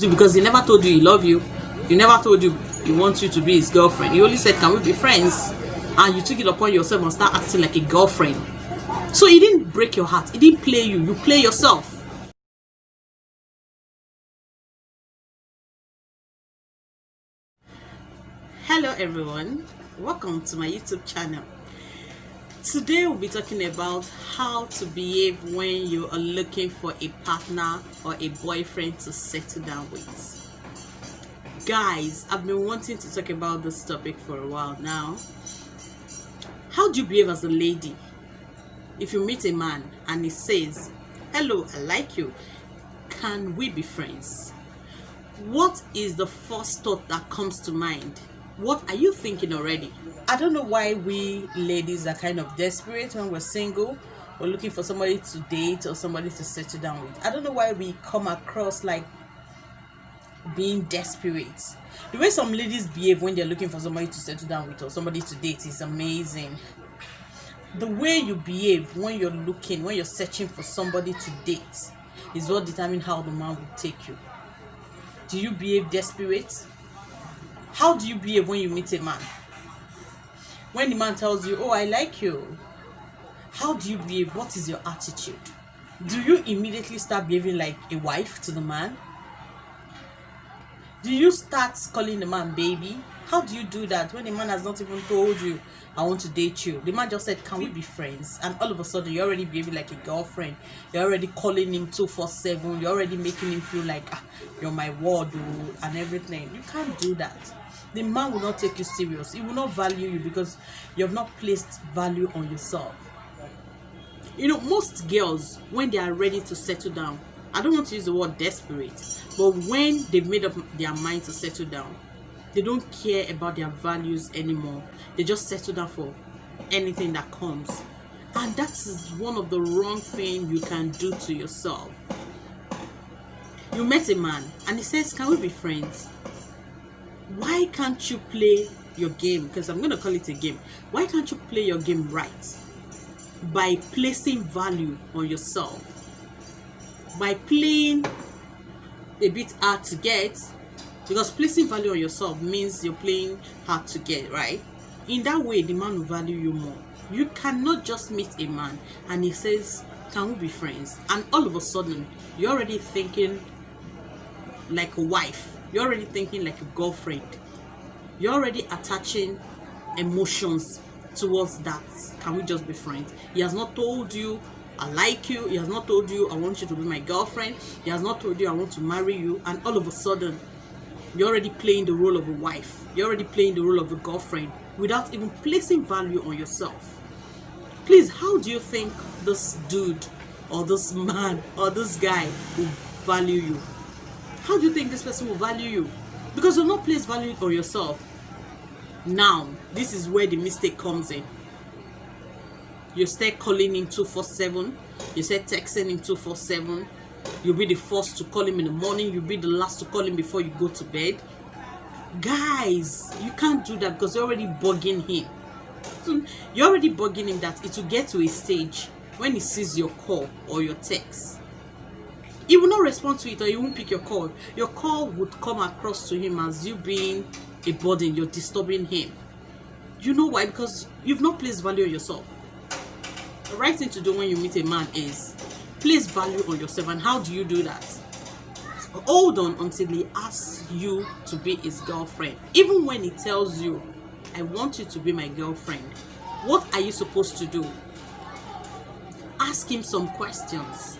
Because he never told you he love you. He never told you he wants you to be his girlfriend. He only said, can we be friends? And you took it upon yourself and start acting like a girlfriend. So he didn't break your heart. He didn't play you. You play yourself. Hello everyone. Welcome to my YouTube channel. Today we'll be talking about how to behave when you are looking for a partner or a boyfriend to settle down with. Guys, I've been wanting to talk about this topic for a while now. How do you behave as a lady if you meet a man and he says, hello, I like you, can we be friends? What is the first thought that comes to mind? What are you thinking already? I don't know why we ladies are kind of desperate when we're single or looking for somebody to date or somebody to settle down with. I don't know why we come across like being desperate. The way some ladies behave when they're looking for somebody to settle down with or somebody to date is amazing. The way you behave when you're searching for somebody to date is what determines how the man will take you. Do you behave desperate? How do you behave when you meet a man? When the man tells you, oh, I like you, how do you behave? What is your attitude? Do you immediately start behaving like a wife to the man? Do you start calling the man baby? How do you do that when the man has not even told you, I want to date you? The man just said, can we be friends? And all of a sudden, you're already behaving like a girlfriend. You're already calling him 247. You're already making him feel like, you're my ward and everything. You can't do that. The man will not take you serious. He will not value you because you have not placed value on yourself. You know, most girls, when they are ready to settle down, I don't want to use the word desperate, but when they've made up their mind to settle down, they don't care about their values anymore. They just settle down for anything that comes. And that is one of the wrong things you can do to yourself. You met a man and he says, can we be friends? Why can't you play your game? Because I'm going to call it a game. Why can't you play your game right? By placing value on yourself. By playing a bit hard to get. Because placing value on yourself means you're playing hard to get, right? In that way, the man will value you more. You cannot just meet a man and he says, can we be friends? And all of a sudden, you're already thinking like a wife. You're already thinking like a girlfriend. You're already attaching emotions towards that. Can we just be friends? He has not told you, I like you. He has not told you, I want you to be my girlfriend. He has not told you, I want to marry you. And all of a sudden, you're already playing the role of a wife. You're already playing the role of a girlfriend without even placing value on yourself. Please, how do you think this dude or this man or this guy will value you? How do you think this person will value you? Because you've not placed value on yourself. Now, this is where the mistake comes in. You start calling him 247. You start texting him 247. You'll be the first to call him in the morning. You'll be the last to call him before you go to bed. Guys, you can't do that because you're already bugging him. So you're already bugging him that it will get to a stage when he sees your call or your text. He will not respond to it or he won't pick your call. Your call would come across to him as you being a burden. You're disturbing him. You know why? Because you've not placed value on yourself. The right thing to do when you meet a man is place value on yourself. And how do you do that? Hold on until he asks you to be his girlfriend. Even when he tells you, I want you to be my girlfriend, what are you supposed to do? Ask him some questions.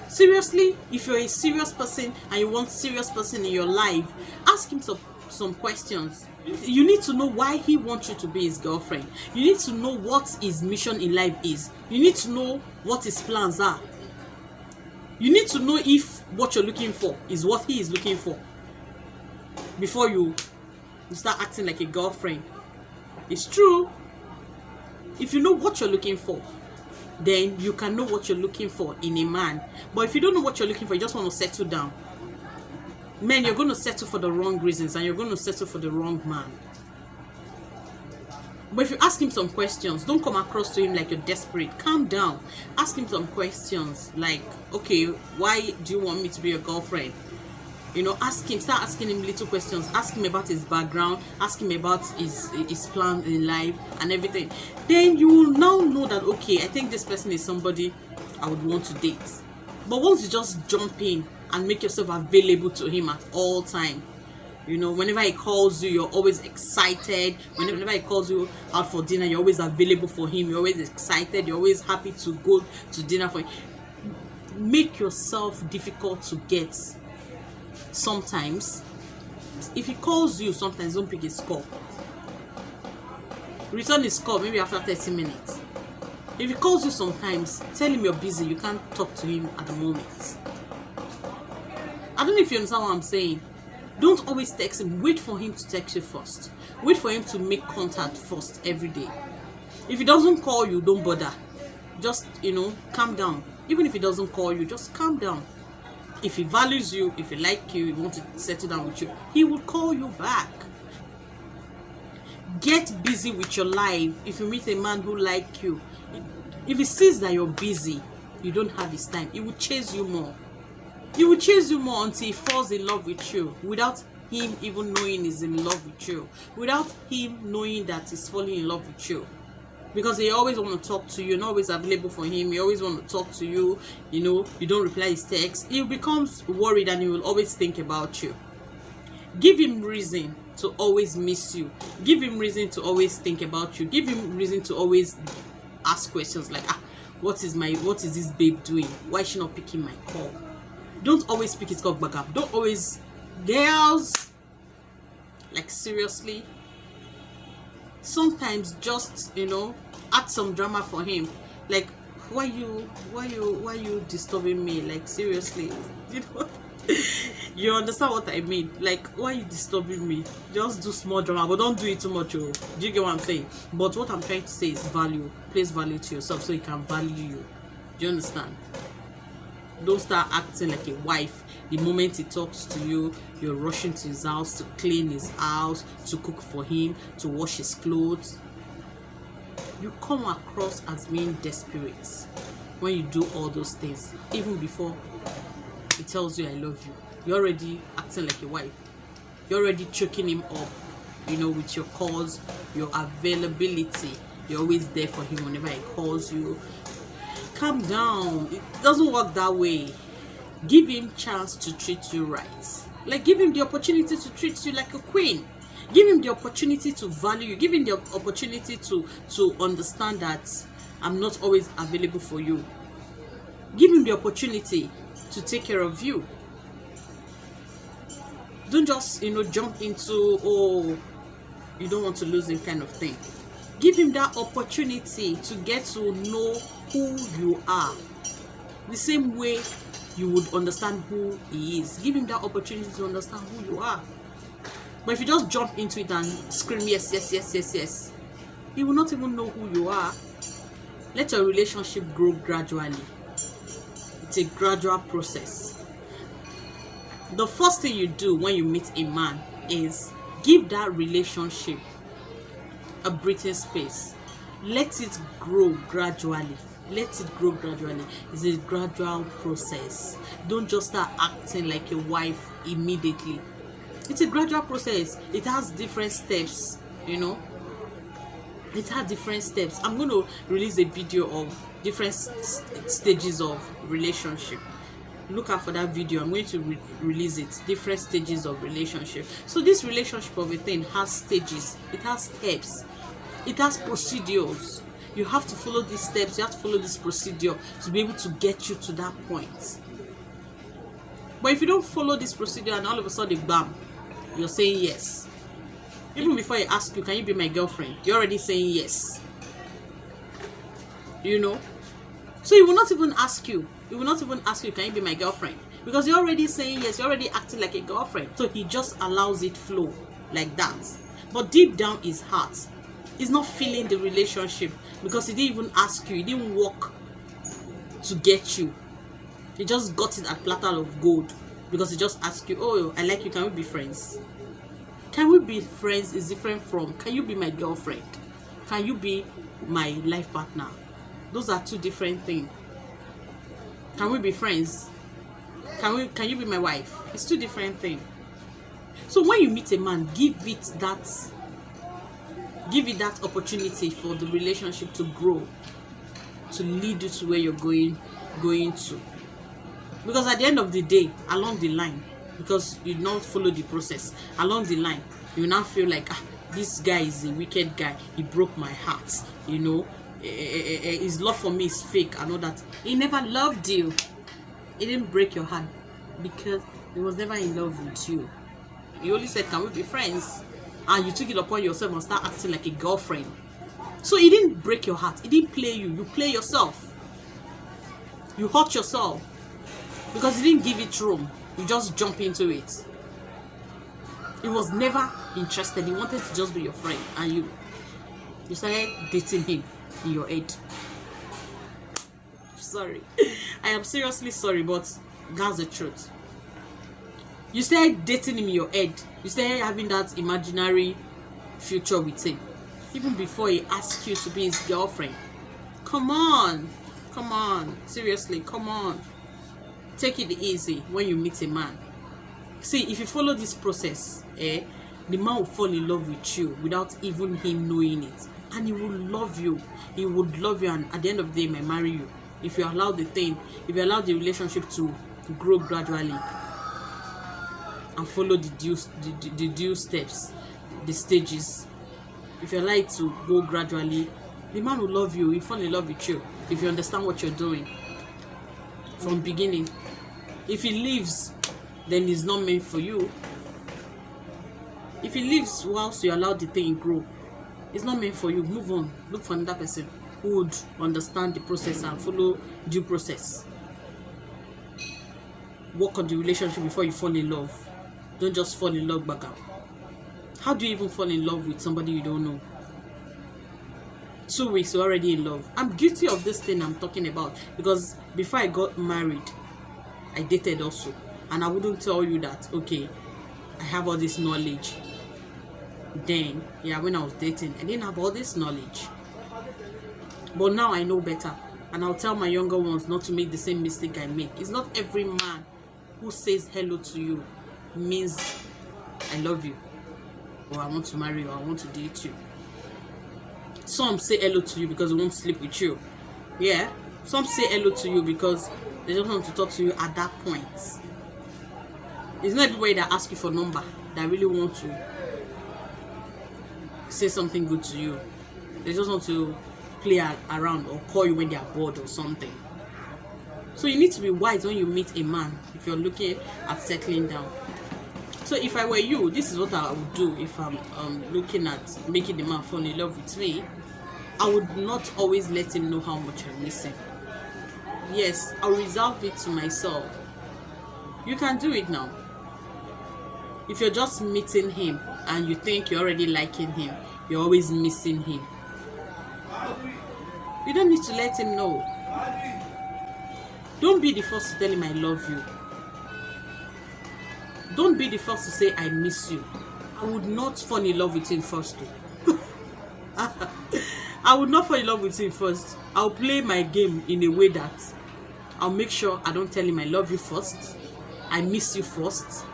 Seriously, if you're a serious person and you want a serious person in your life, ask him some questions. You need to know why he wants you to be his girlfriend. You need to know what his mission in life is. You need to know what his plans are. You need to know if what you're looking for is what he is looking for before you start acting like a girlfriend. It's true. If you know what you're looking for, then you can know what you're looking for in a man. But if you don't know what you're looking for, you just want to settle down, man, you're going to settle for the wrong reasons and you're going to settle for the wrong man. But if you ask him some questions, don't come across to him like you're desperate. Calm down. Ask him some questions like, okay, why do you want me to be your girlfriend? You know, start asking him little questions. Ask him about his background, ask him about his plans in life and everything. Then you will now know that, okay, I think this person is somebody I would want to date. But once you just jump in and make yourself available to him at all time, you know, whenever he calls you, you're always excited. Whenever he calls you out for dinner, you're always available for him. You're always excited. You're always happy to go to dinner for him. Make yourself difficult to get. Sometimes, if he calls you, sometimes don't pick his call. Return his call maybe after 30 minutes. If he calls you sometimes, tell him you're busy. You can't talk to him at the moment. I don't know if you understand what I'm saying. Don't always text him. Wait for him to text you first. Wait for him to make contact first every day. If he doesn't call you, don't bother. Just, you know, calm down. Even if he doesn't call you, just calm down. If he values you, if he likes you, he wants to settle down with you, he will call you back. Get busy with your life. If you meet a man who likes you, if he sees that you're busy, you don't have his time, he will chase you more. He will chase you more until he falls in love with you, without him even knowing he's in love with you, without him knowing that he's falling in love with you. Because they always want to talk to you, you're not always available for him, he always want to talk to you, you know, you don't reply his text. He becomes worried and he will always think about you. Give him reason to always miss you. Give him reason to always think about you. Give him reason to always ask questions like, what is this babe doing? Why is she not picking my call? Don't always pick his call back up. Don't always, girls, like seriously, sometimes just, you know, add some drama for him. Like, why you disturbing me? Like, seriously, you know, you understand what I mean? Like, why are you disturbing me? Just do small drama, but don't do it too much. Oh, do you get what I'm saying? But what I'm trying to say is value. Place value to yourself so he can value you. Do you understand? Don't start acting like a wife. The moment he talks to you, you're rushing to his house to clean his house, to cook for him, to wash his clothes. You come across as being desperate when you do all those things. Even before he tells you I love you, you're already acting like a wife. You're already choking him up, you know, with your calls, your availability. You're always there for him whenever he calls you. Calm down. It doesn't work that way. Give him chance to treat you right. Like, give him the opportunity to treat you like a queen. Give him the opportunity to value you. Give him the opportunity to understand that I'm not always available for you. Give him the opportunity to take care of you. Don't just, you know, jump into, oh, you don't want to lose him kind of thing. Give him that opportunity to get to know who you are, the same way you would understand who he is. Give him that opportunity to understand who you are. But if you just jump into it and scream yes, yes, yes, yes, yes, he will not even know who you are. Let your relationship grow gradually. It's a gradual process. The first thing you do when you meet a man is give that relationship a breathing space. Let it grow gradually. Let it grow gradually. It's a gradual process. Don't just start acting like a wife immediately. It's a gradual process. It has different steps, you know. It has different steps. I'm going to release a video of different stages of relationship. Look out for that video. I'm going to release it. Different stages of relationship. So this relationship of a thing has stages. It has steps. It has procedures. You have to follow these steps. You have to follow this procedure to be able to get you to that point. But if you don't follow this procedure and all of a sudden, bam, you're saying yes. Even before I ask you, can you be my girlfriend? You're already saying yes. You know? So he will not even ask you. He will not even ask you, can you be my girlfriend? Because you're already saying yes. You're already acting like a girlfriend. So he just allows it flow like that. But deep down his heart, he's not feeling the relationship because he didn't even ask you. He didn't work to get you. He just got it at platter of gold because he just asked you, oh, I like you. Can we be friends? Can we be friends is different from, can you be my girlfriend? Can you be my life partner? Those are two different things. Can we be friends? Can you be my wife? It's two different things. So when you meet a man, give it that opportunity for the relationship to grow, to lead you to where you're going to. Because at the end of the day, along the line, because you don't follow the process, along the line, you now feel like, this guy is a wicked guy. He broke my heart. You know, his love for me is fake and all that. He never loved you. He didn't break your heart because he was never in love with you. He only said, can we be friends? And you took it upon yourself and start acting like a girlfriend. So he didn't break your heart. He didn't play you. You play yourself. You hurt yourself. Because he didn't give it room. You just jump into it. He was never interested. He wanted to just be your friend. And you started dating him in your head. Sorry. I am seriously sorry, but that's the truth. You started dating him in your head. You started having that imaginary future with him. Even before he asked you to be his girlfriend. Come on. Come on. Seriously, come on. Take it easy when you meet a man. See, if you follow this process, the man will fall in love with you without even him knowing it. And he will love you. He would love you, and at the end of the day, he may marry you. If you allow the relationship to grow gradually and follow the due steps, the stages. If you allow it to go gradually, the man will love you. He fall in love with you if you understand what you're doing from beginning. If he leaves, then it's not meant for you. If he leaves whilst you allow the thing grow, it's not meant for you. Move on. Look for another person who would understand the process and follow due process. Work on the relationship before you fall in love. Don't just fall in love back out. How do you even fall in love with somebody you don't know? 2 weeks, you're already in love. I'm guilty of this thing I'm talking about, because before I got married, I dated also. And I wouldn't tell you that, okay, I have all this knowledge. Then, when I was dating, I didn't have all this knowledge. But now I know better. And I'll tell my younger ones not to make the same mistake I make. It's not every man who says hello to you means I love you, or I want to marry you, or I want to date you. Some say hello to you because they won't sleep with you. Yeah. Some say hello to you because they just want to talk to you at that point. It's not everybody that asks you for number that really want to say something good to you. They just want to play around or call you when they are bored or something. So you need to be wise when you meet a man if you're looking at settling down. So if I were you, this is what I would do if I'm looking at making the man fall in love with me. I would not always let him know how much I miss him. Yes, I'll reserve it to myself. You can do it now. If you're just meeting him and you think you're already liking him, you're always missing him, you don't need to let him know. Don't be the first to tell him I love you. Don't be the first to say I miss you. I would not fall in love with him first. I would not fall in love with him first. I'll play my game in a way that I'll make sure I don't tell him I love you first. I miss you first.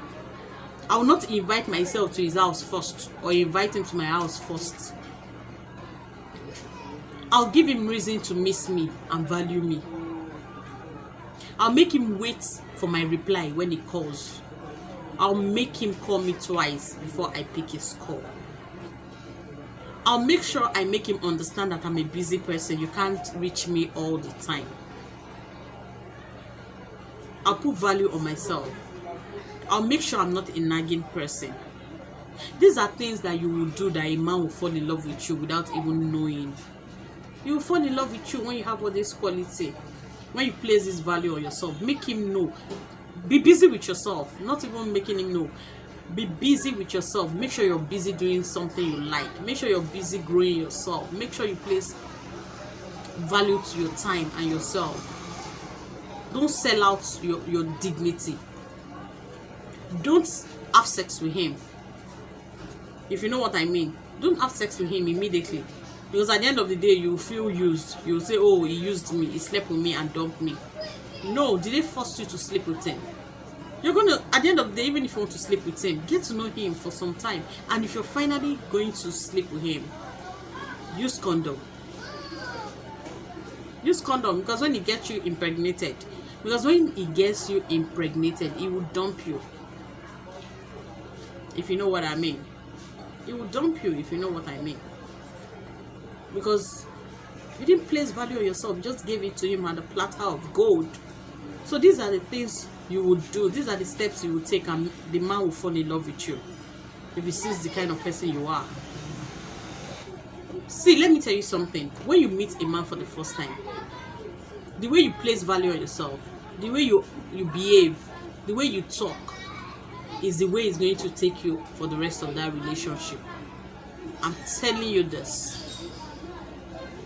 I will not invite myself to his house first, or invite him to my house first. I'll give him reason to miss me and value me. I'll make him wait for my reply when he calls. I'll make him call me twice before I pick his call. I'll make sure I make him understand that I'm a busy person. You can't reach me all the time. I'll put value on myself. I'll make sure I'm not a nagging person. These are things that you will do that a man will fall in love with you without even knowing. He will fall in love with you when you have all this quality. When you place this value on yourself, make him know. Be busy with yourself, not even making him know. Be busy with yourself. Make sure you're busy doing something you like. Make sure you're busy growing yourself. Make sure you place value to your time and yourself. Don't sell out your dignity. Don't have sex with him. If you know what I mean. Don't have sex with him immediately. Because at the end of the day, you feel used. You'll say, oh, he used me. He slept with me and dumped me. No, did they force you to sleep with him? You're gonna, at the end of the day, even if you want to sleep with him, get to know him for some time. And if you're finally going to sleep with him, use condom. Use condom, because when he gets you impregnated, he will dump you. If you know what I mean. He will dump you, if you know what I mean. Because you didn't place value on yourself, you just gave it to him on a platter of gold. So these are the things you would do. These are the steps you will take, and the man will fall in love with you if he sees the kind of person you are. See, let me tell you something. When you meet a man for the first time, the way you place value on yourself, the way you behave, the way you talk, is the way he's going to take you for the rest of that relationship. I'm telling you this.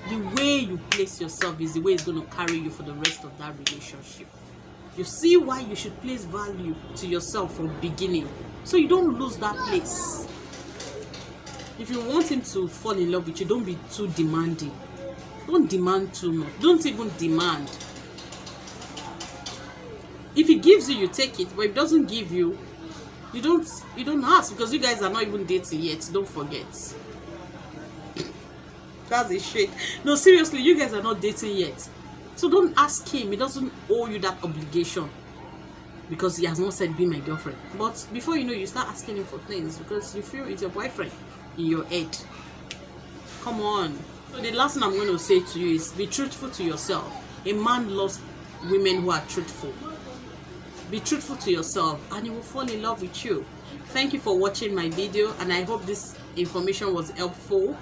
The way you place yourself is the way it's going to carry you for the rest of that relationship. You see why you should place value to yourself from beginning, so you don't lose that place. If you want him to fall in love with you, don't be too demanding. Don't demand too much. Don't even demand. If he gives you, you take it. But if he doesn't give you, you don't ask, because you guys are not even dating yet. Don't forget. That's a shit. No, seriously, you guys are not dating yet. So don't ask him. He doesn't owe you that obligation, because he has not said be my girlfriend. But before you know, you start asking him for things because you feel it's your boyfriend in your head. Come on. So the last thing I'm going to say to you is be truthful to yourself. A man loves women who are truthful. Be truthful to yourself and he will fall in love with you. Thank you for watching my video, and I hope this information was helpful.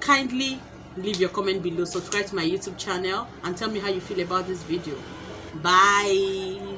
Kindly leave your comment below, subscribe to my YouTube channel, and tell me how you feel about this video. Bye.